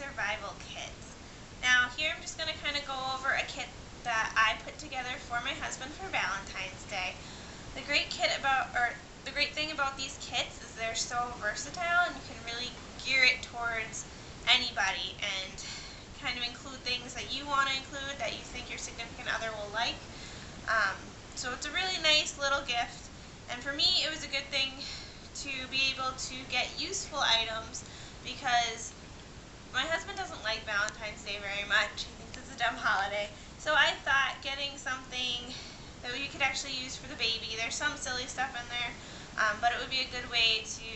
survival kits. Now here I'm just going to kind of go over a kit that I put together for my husband for Valentine's Day. The great thing about these kits is they're so versatile, and you can really gear it towards anybody and kind of include things that you want to include that you think your significant other will like. So it's a really nice little gift, and for me it was a good thing to be able to get useful items because my husband doesn't like Valentine's Day very much. He thinks it's a dumb holiday. So I thought getting something that we could actually use for the baby. There's some silly stuff in there, but it would be a good way to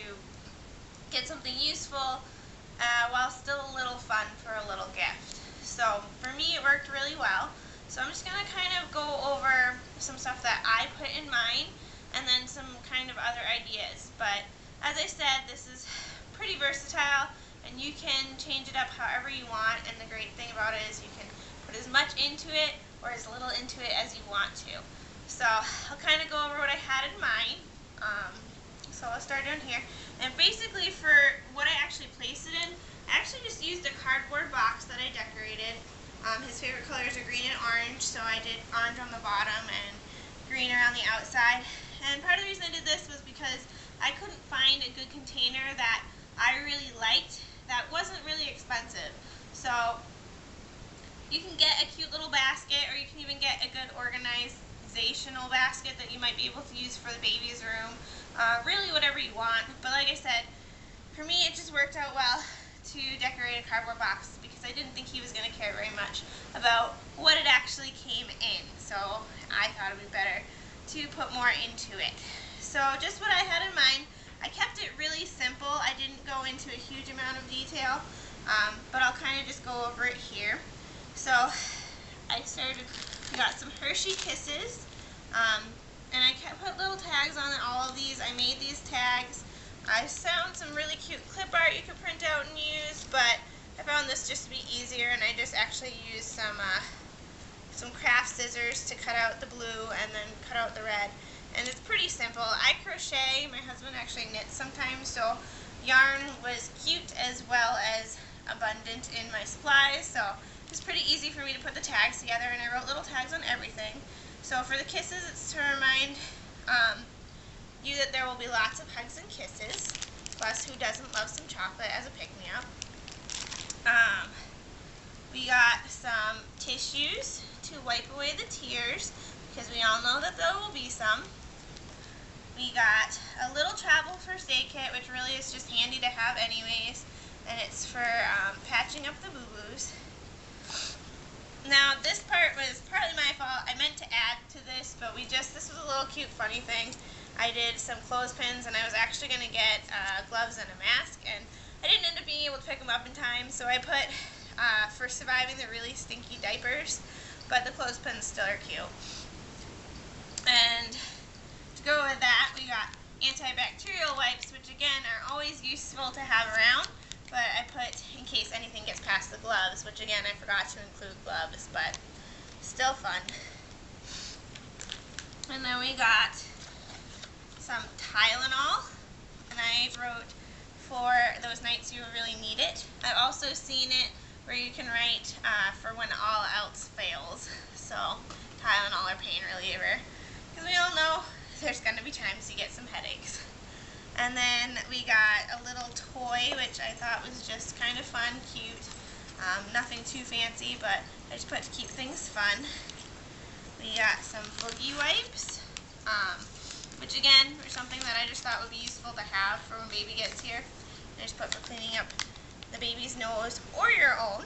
get something useful while still a little fun for a little gift. So for me it worked really well. So I'm just going to kind of go over some stuff that I put in mine and then some kind of other ideas. But as I said, this is pretty versatile and you can change it up however you want, and the great thing about it is you can put as much into it or as little into it as you want to. So I'll kind of go over what I had in mind. So I'll start down here. And basically for what I actually placed it in, I actually just used a cardboard box that I decorated. His favorite colors are green and orange, so I did orange on the bottom and green around the outside. And part of the reason I did this was because I couldn't find a good container that I really liked that wasn't really expensive. So you can get a cute little basket, or you can even get a good organizational basket that you might be able to use for the baby's room. Really whatever you want. But like I said, for me it just worked out well to decorate a cardboard box because I didn't think he was going to care very much about what it actually came in. So I thought it would be better to put more into it. So just what I had in mind. I kept it really simple. I didn't go into a huge amount of detail, but I'll kind of just go over it here. So we got some Hershey Kisses, and I put little tags on all of these. I made these tags. I found some really cute clip art you could print out and use, but I found this just to be easier, and I just actually used some craft scissors to cut out the blue and then cut out the red. And it's pretty simple. I crochet. My husband actually knits sometimes, so yarn was cute as well as abundant in my supplies, so it's pretty easy for me to put the tags together, and I wrote little tags on everything. So for the kisses, it's to remind you that there will be lots of hugs and kisses, plus who doesn't love some chocolate as a pick-me-up. We got some tissues to wipe away the tears, because we all know that there will be some. We got a little travel first aid kit, which really is just handy to have anyways, and it's for patching up the boo-boos. Now this part was partly my fault. I meant to add to this, but this was a little cute funny thing. I did some clothespins, and I was actually going to get gloves and a mask, and I didn't end up being able to pick them up in time, so I put for surviving the really stinky diapers, but the clothespins still are cute. And to go with that, we got antibacterial wipes, which again are always useful to have around, but I put in case anything gets past the gloves, which again I forgot to include gloves, but still fun. And then we got some Tylenol, and I wrote for those nights you really need it. I've also seen it where you can write for when all else fails. So Tylenol or pain reliever, because we all know there's going to be times you get some headaches. And then we got a little toy, which I thought was just kind of fun, cute. Nothing too fancy, but I just put to keep things fun. We got some boogie wipes, which again are something that I just thought would be useful to have for when baby gets here. I just put for cleaning up the baby's nose or your own.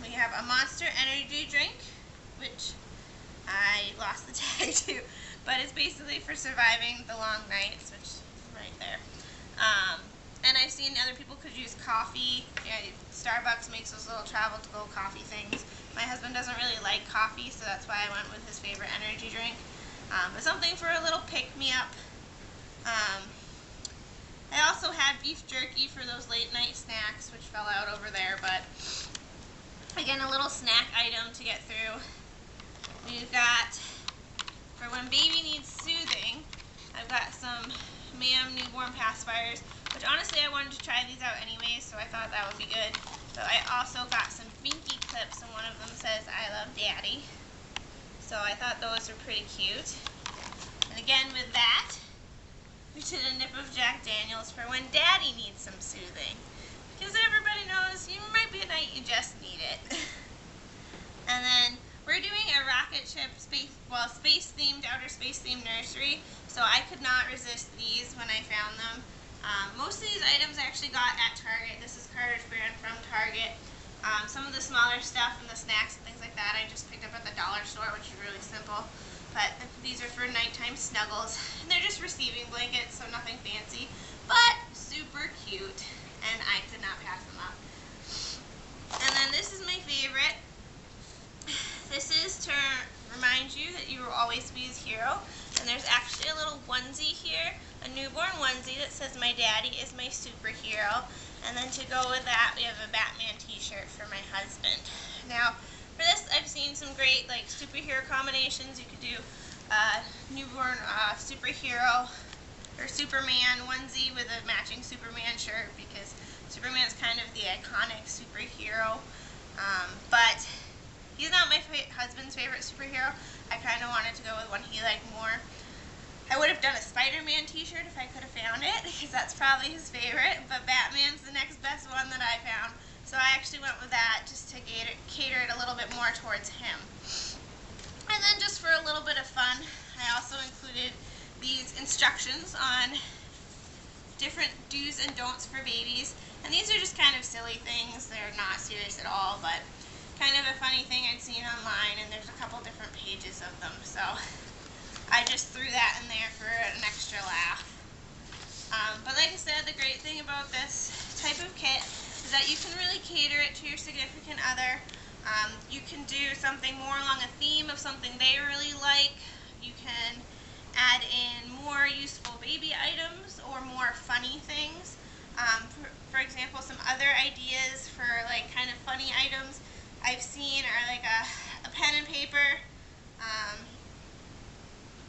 We have a Monster energy drink, which I lost the tag to, but it's basically for surviving the long nights, which is right there. And I've seen other people could use coffee. Yeah, Starbucks makes those little travel-to-go coffee things. My husband doesn't really like coffee, so that's why I went with his favorite energy drink. But something for a little pick-me-up. I also had beef jerky for those late-night snacks, which fell out over there, but again, a little snack item to get through. We've got, for when baby needs soothing, I've got some Ma'am newborn pacifiers. which honestly I wanted to try these out anyways, so I thought that would be good. So I also got some Binky clips, and one of them says I love Daddy. So I thought those were pretty cute. And again with that, we did a nip of Jack Daniels for when Daddy needs some soothing. Because everybody knows you might be a night you just need it. And then we're doing a rocket ship space-themed, outer space-themed nursery. So I could not resist these when I found them. Most of these items I actually got at Target. This is Carter's brand from Target. Some of the smaller stuff and the snacks and things like that I just picked up at the dollar store, which is really simple. But these are for nighttime snuggles. And they're just receiving blankets, so nothing fancy. But super cute. And I could not pass them up. And then this is my favorite. This is to remind you that you will always be his hero. And there's actually a little onesie here, a newborn onesie that says my daddy is my superhero. And then to go with that, we have a Batman t-shirt for my husband. Now, for this, I've seen some great like superhero combinations. You could do newborn superhero or Superman onesie with a matching Superman shirt, because Superman is kind of the iconic superhero. But he's not my husband's favorite superhero. I kind of wanted to go with one he liked more. I would have done a Spider-Man t-shirt if I could have found it, because that's probably his favorite, but Batman's the next best one that I found. So I actually went with that just to cater it a little bit more towards him. And then just for a little bit of fun, I also included these instructions on different do's and don'ts for babies. And these are just kind of silly things. They're not serious at all, but kind of a funny thing I'd seen online, and there's a couple different pages of them. So I just threw that in there for an extra laugh. But like I said, the great thing about this type of kit is that you can really cater it to your significant other. You can do something more along a theme of something they really like. You can add in more useful baby items or more funny things. For example, some other ideas for like kind of funny items I've seen are like a pen and paper.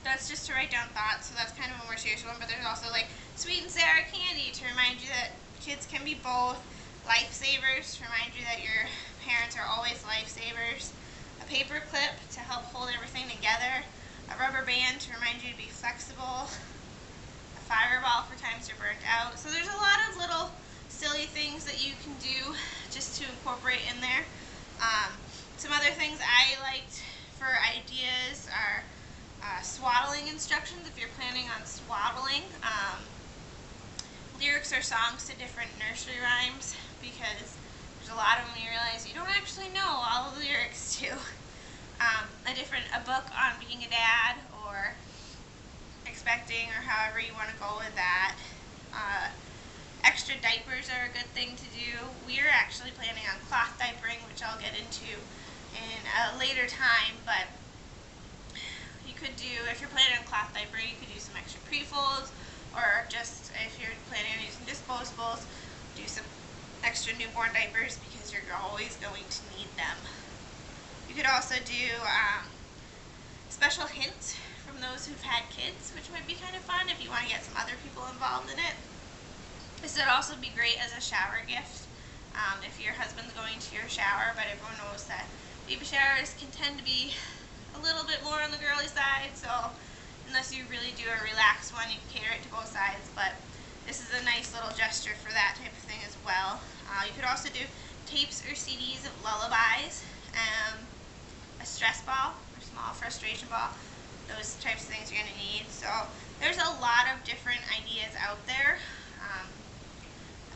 That's just to write down thoughts, so that's kind of a more serious one. But there's also like sweet and sour candy to remind you that kids can be both. Lifesavers to remind you that your parents are always lifesavers. A paper clip to help hold everything together. A rubber band to remind you to be flexible. A fireball for times you're burnt out. So there's a lot of little silly things that you can do just to incorporate in there. Some other things I liked for ideas are swaddling instructions if you're planning on swaddling. Lyrics or songs to different nursery rhymes, because there's a lot of them you realize you don't actually know all the lyrics to. A book on being a dad, or expecting, or however you want to go with that. Extra diapers are a good thing to do. We're actually planning on cloth diapering, which I'll get into in a later time, but you could do, if you're planning on cloth diapering, you could do some extra pre-folds, or just if you're planning on using disposables, do some extra newborn diapers, because you're always going to need them. You could also do special hints from those who've had kids, which might be kind of fun if you want to get some other people involved in it. This would also be great as a shower gift if your husband's going to your shower, but everyone knows that baby showers can tend to be a little bit more on the girly side, so unless you really do a relaxed one, you can cater it to both sides, but this is a nice little gesture for that type of thing as well. You could also do tapes or CDs of lullabies, a stress ball, or small frustration ball. Those types of things you're going to need. So there's a lot of different ideas out there.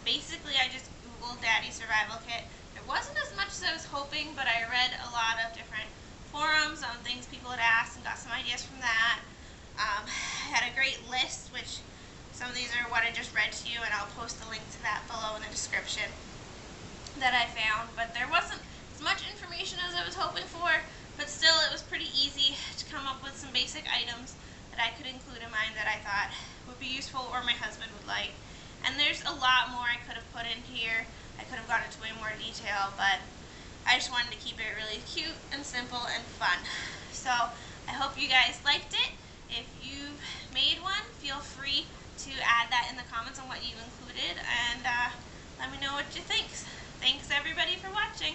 Basically, I just Googled Daddy Survival Kit. There wasn't as much as I was hoping, but I read a lot of different forums on things people had asked and got some ideas from that. I had a great list, which some of these are what I just read to you, and I'll post a link to that below in the description, that I found. But there wasn't as much information as I was hoping for, but still it was pretty easy to come up with some basic items that I could include in mine that I thought would be useful or my husband would like. And there's a lot more I could have put in here. I could have gone into way more detail, but I just wanted to keep it really cute and simple and fun. So I hope you guys liked it. If you've made one, feel free to add that in the comments on what you included, and let me know what you think. Thanks everybody for watching.